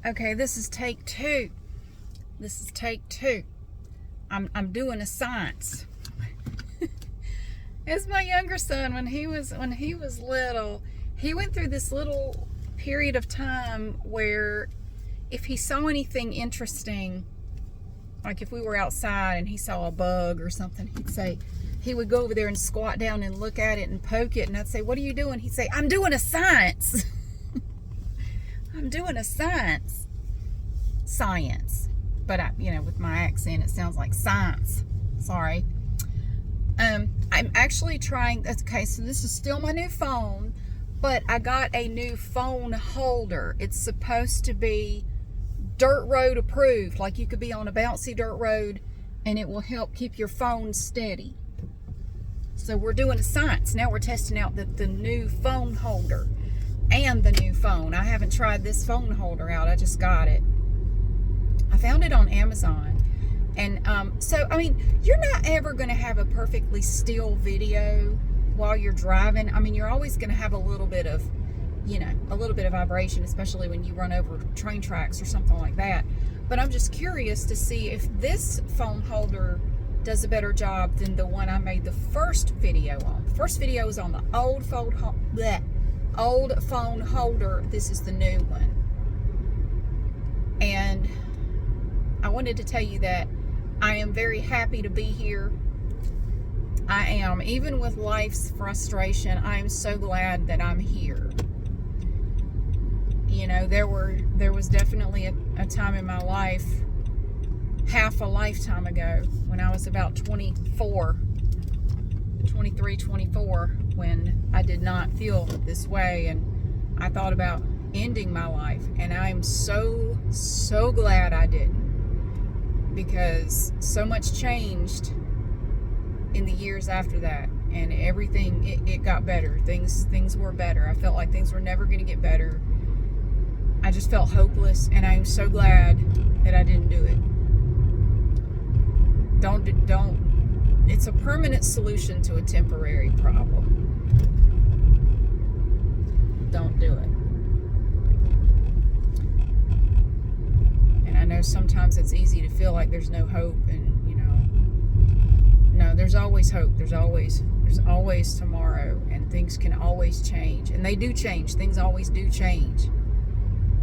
Okay, this is take two. This is take two. I'm doing a science. It's my younger son. When he was little, he went through this little period of time where if he saw anything interesting, like if we were outside and he saw a bug or something, he would go over there and squat down and look at it and poke it, and I'd say, "What are you doing?" He'd say, "I'm doing a science." I'm doing a science. But with my accent, it sounds like science. Sorry. I'm actually trying. Okay, so this is still my new phone, but I got a new phone holder. It's supposed to be dirt road approved. Like you could be on a bouncy dirt road, and it will help keep your phone steady. So we're doing a science. Now we're testing out the new phone holder and the new phone. I haven't tried this phone holder out. I just got it. I found it on Amazon. And so, I mean, you're not ever going to have a perfectly still video while you're driving. I mean, you're always going to have a little bit of vibration, especially when you run over train tracks or something like that. But I'm just curious to see if this phone holder does a better job than the one I made the first video on. The first video was on the old phone holder. This is the new one. And I wanted to tell you that I am very happy to be here. I am. Even with life's frustration, I am so glad that I'm here. You know, there was definitely a time in my life, half a lifetime ago, when I was about 23, 24, when I did not feel this way, and I thought about ending my life. And I'm so glad I didn't, because so much changed in the years after that, and everything, it got better. Things were better. I felt like things were never going to get better. I just felt hopeless, and I'm so glad that I didn't do it. Don't. It's a permanent solution to a temporary problem. Don't do it. And I know sometimes it's easy to feel like there's no hope, and no, there's always hope. There's always tomorrow, and things can always change, and they do change. Things always do change.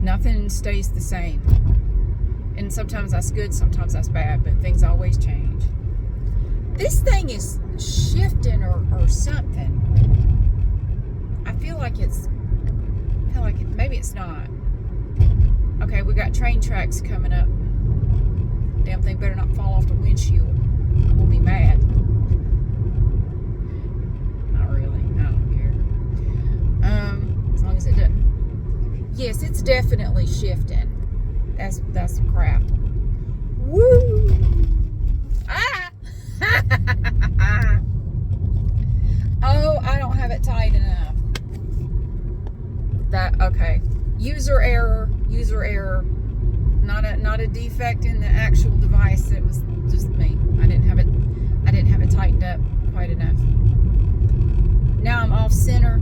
Nothing stays the same, and sometimes that's good, sometimes that's bad, but things always change. This thing is shifting or something. I feel like maybe it's not. Okay, we got train tracks coming up. Damn thing better not fall off the windshield. I'm gonna be mad. Not really. I don't care. As long as it doesn't. Yes, it's definitely shifting. That's crap. Woo! Ah! Oh, I don't have it tight enough. Okay. User error. Not a defect in the actual device. It was just me. I didn't have it tightened up quite enough. Now I'm off center,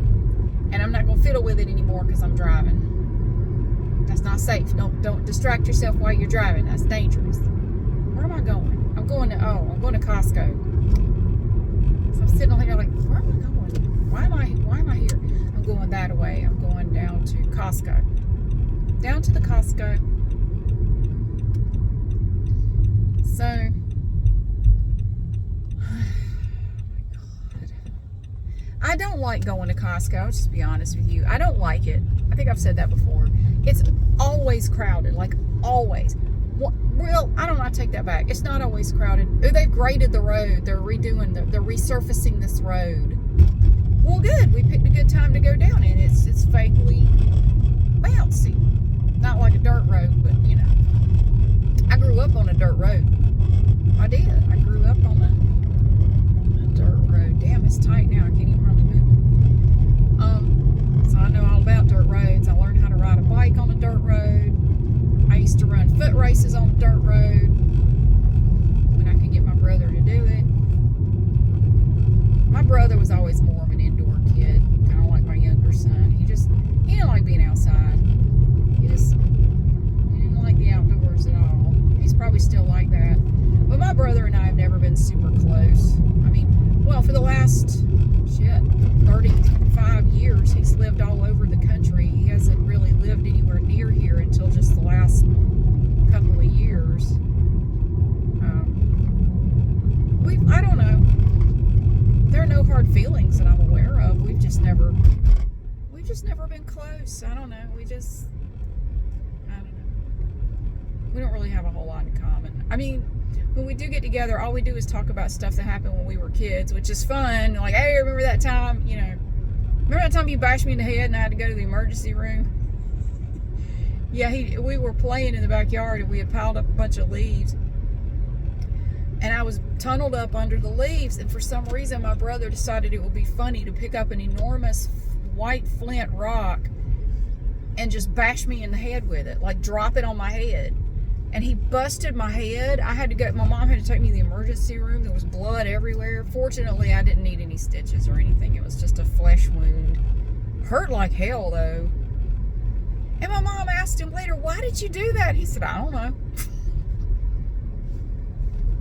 and I'm not gonna fiddle with it anymore because I'm driving. That's not safe. Don't distract yourself while you're driving. That's dangerous. Where am I going? I'm going to Costco. So I'm sitting on here like, where am I going? Why am I here? I'm going that way. I'm going down to Costco. Down to the Costco. So, oh my God. I don't like going to Costco. I'll just be honest with you. I don't like it. I think I've said that before. It's always crowded, like always. Well, I don't know, I take that back. It's not always crowded. Oh, they've graded the road. They're resurfacing this road. Well, good. We picked a good time to go down it. It's fakely bouncy. Not like a dirt road, but I grew up on a dirt road. I did. I grew up on a dirt road. Damn, it's tight now. I can't even hardly move it. So I know all about dirt roads. I learned how to ride a bike on a dirt road. I used to run foot races on a dirt road when I could get my brother to do it. My brother was always more of an indoor kid, kind of like my younger son. He didn't like being outside. He just been super close. I mean, well, for the last, 35 years, he's lived all over the country. He hasn't really lived anywhere near here until just the last couple of years. I don't know. There are no hard feelings that I'm aware of. We've just never been close. I don't know. I don't know. We don't really have a whole lot in common. I mean, when we do get together, all we do is talk about stuff that happened when we were kids, which is fun. Like, hey, remember that time, remember that time you bashed me in the head and I had to go to the emergency room? Yeah, we were playing in the backyard and we had piled up a bunch of leaves. And I was tunneled up under the leaves, and for some reason my brother decided it would be funny to pick up an enormous white flint rock and just bash me in the head with it, like drop it on my head. And he busted my head. My mom had to take me to the emergency room. There was blood everywhere. Fortunately, I didn't need any stitches or anything. It was just a flesh wound. Hurt like hell, though. And my mom asked him later, why did you do that? He said, I don't know.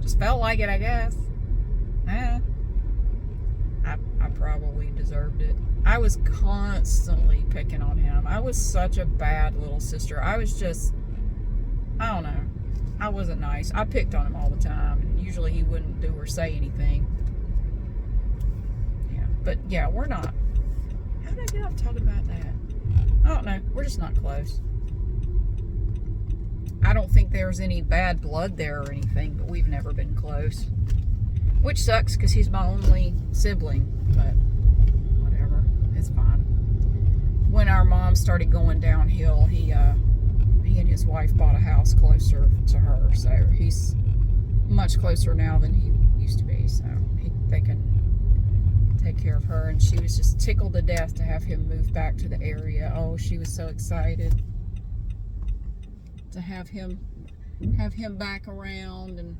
Just felt like it, I guess. I probably deserved it. I was constantly picking on him. I was such a bad little sister. I don't know. I wasn't nice. I picked on him all the time. And usually he wouldn't do or say anything. Yeah. But yeah, we're not. How did I get off talking about that? I don't know. We're just not close. I don't think there's any bad blood there or anything, but we've never been close. Which sucks because he's my only sibling, but whatever. It's fine. When our mom started going downhill, he and his wife bought a house closer to her, so he's much closer now than he used to be, so they can take care of her. And she was just tickled to death to have him move back to the area. Oh, she was so excited to have him back around. And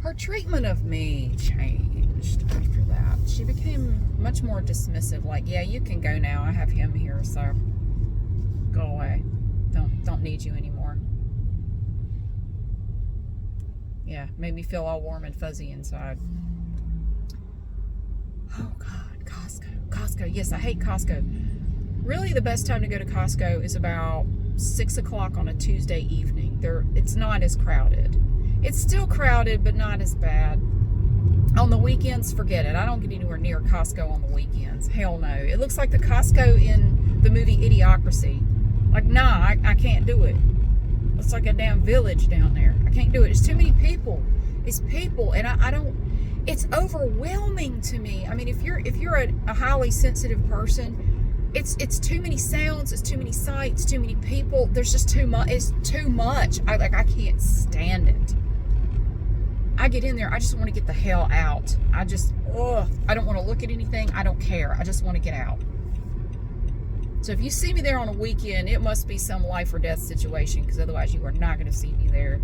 her treatment of me changed after that. She became much more dismissive, like, yeah, you can go now, I have him here, so go away, don't need you anymore. Yeah, made me feel all warm and fuzzy inside. Oh God, Costco. Yes, I hate Costco. Really, the best time to go to Costco is about 6 o'clock on a Tuesday evening. It's not as crowded. It's still crowded, but not as bad. On the weekends, forget it. I don't get anywhere near Costco on the weekends. Hell no. It looks like the Costco in the movie Idiocracy. Like, nah, I can't do it. It's like a damn village down there. I can't do it. It's too many people. It's people, and I don't. It's overwhelming to me. I mean, if you're a highly sensitive person, it's too many sounds, it's too many sights, too many people. There's just too much. It's too much. I can't stand it. I get in there, I just want to get the hell out. I don't want to look at anything. I don't care. I just want to get out. So if you see me there on a weekend, it must be some life or death situation, because otherwise you are not going to see me there.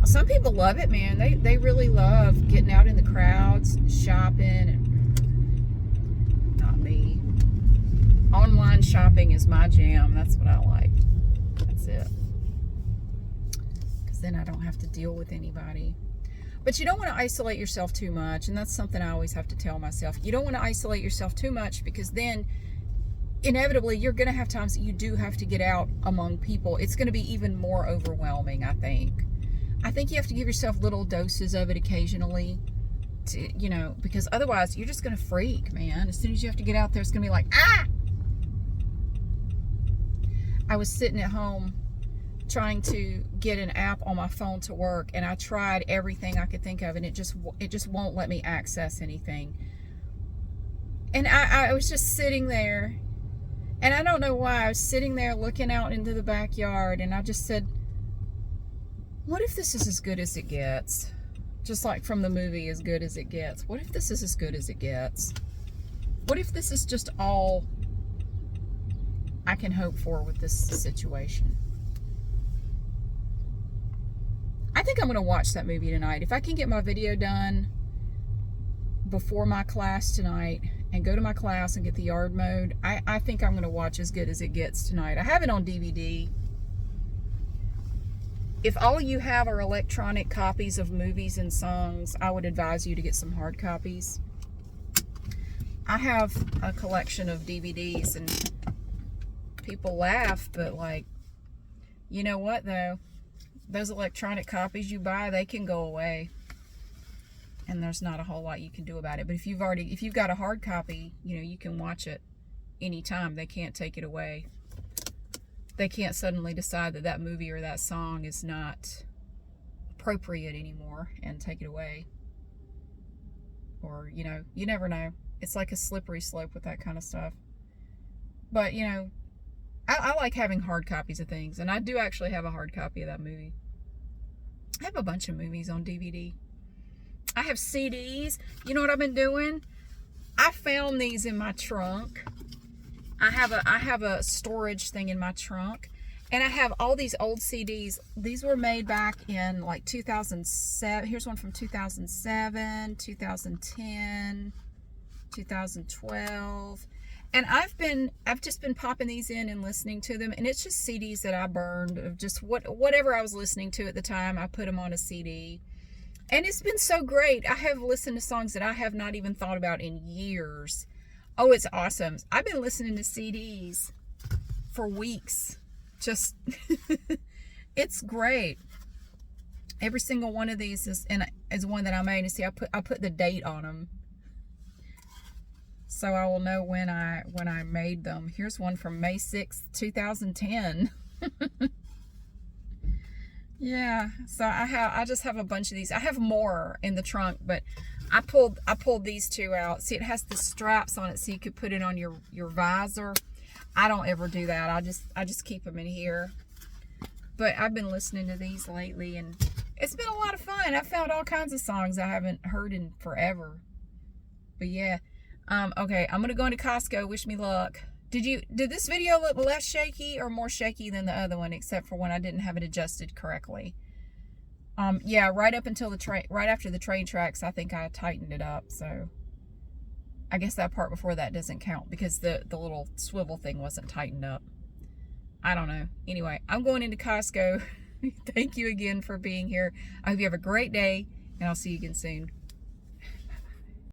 Some people love it, man. They really love getting out in the crowds, shopping, and not me. Online shopping is my jam. That's what I like. That's it. Because then I don't have to deal with anybody. But you don't want to isolate yourself too much, and that's something I always have to tell myself. You don't want to isolate yourself too much, because then inevitably you're going to have times that you do have to get out among people. It's going to be even more overwhelming, I think. I think you have to give yourself little doses of it occasionally, because otherwise you're just going to freak, man. As soon as you have to get out there, it's going to be like, ah! I was sitting at home trying to get an app on my phone to work, and I tried everything I could think of, and it just won't let me access anything. And I was just sitting there, and I don't know why. I was sitting there looking out into the backyard, and I just said, what if this is as good as it gets? Just like from the movie As Good As It Gets. What if this is as good as it gets? What if this is just all I can hope for with this situation? I think I'm going to watch that movie tonight. If I can get my video done before my class tonight and go to my class and get the yard mowed, I think I'm going to watch As Good As It Gets tonight. I have it on DVD. if all you have are electronic copies of movies and songs, I would advise you to get some hard copies. I have a collection of DVDs, and people laugh, but like, you know what though? Those electronic copies you buy, they can go away. And there's not a whole lot you can do about it. But if you've got a hard copy, you know, you can watch it anytime. They can't take it away. They can't suddenly decide that that movie or that song is not appropriate anymore and take it away. Or, you know, you never know. It's like a slippery slope with that kind of stuff. But, you know, I like having hard copies of things. And I do actually have a hard copy of that movie. I have a bunch of movies on DVD. I have CDs. You know what I've been doing? I found these in my trunk. I have a storage thing in my trunk. And I have all these old CDs. These were made back in like 2007. Here's one from 2007, 2010, 2012. And I've just been popping these in and listening to them. And it's just CDs that I burned of just whatever I was listening to at the time. I put them on a CD. And it's been so great. I have listened to songs that I have not even thought about in years. Oh, it's awesome. I've been listening to CDs for weeks. Just, it's great. Every single one of these is one that I made. And see, I put the date on them, so I will know when I made them. Here's one from May 6th, 2010. Yeah, so I just have a bunch of these. I have more in the trunk, but I pulled these two out. See, it has the straps on it so you could put it on your visor. I don't ever do that. I just keep them in here. But I've been listening to these lately, and it's been a lot of fun. I found all kinds of songs I haven't heard in forever. But yeah, okay, I'm gonna go into Costco. Wish me luck. Did this video look less shaky or more shaky than the other one, except for when I didn't have it adjusted correctly? Yeah, right after the train tracks, I think I tightened it up. So I guess that part before that doesn't count because the little swivel thing wasn't tightened up. I don't know. Anyway, I'm going into Costco. Thank you again for being here. I hope you have a great day, and I'll see you again soon.